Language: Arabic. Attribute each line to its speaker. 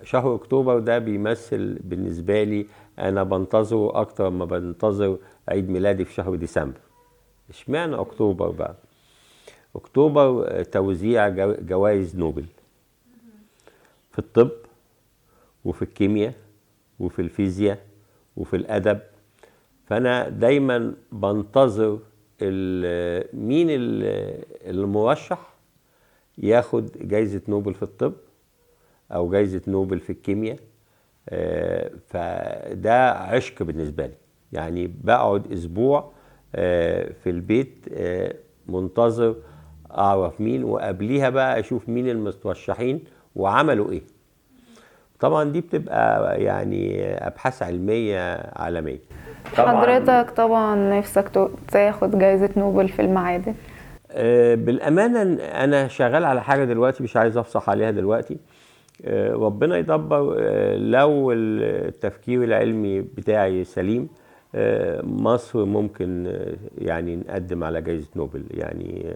Speaker 1: شهر اكتوبر ده بيمثل بالنسبة لي، انا بنتظره اكتر ما بنتظر عيد ميلادي في شهر ديسمبر. اشمعنى اكتوبر بقى؟ اكتوبر توزيع جوائز نوبل في الطب وفي الكيمياء وفي الفيزياء وفي الادب. فانا دايما بنتظر مين المرشح ياخد جايزة نوبل في الطب او جايزة نوبل في الكيمياء. فده عشق بالنسبة لي، يعني بقعد اسبوع في البيت منتظر اعرف مين، وقبليها بقى اشوف مين المترشحين وعملوا ايه. طبعا دي بتبقى يعني ابحاث علمية عالمية.
Speaker 2: حضرتك طبعا نفسك تاخد جائزة نوبل في المعادن.
Speaker 1: بالأمانة أنا شغال على حاجة دلوقتي مش عايز أفصح عليها دلوقتي. ربنا يدبر. لو التفكير العلمي بتاعي سليم، مصر ممكن يعني نقدم على جائزة نوبل يعني.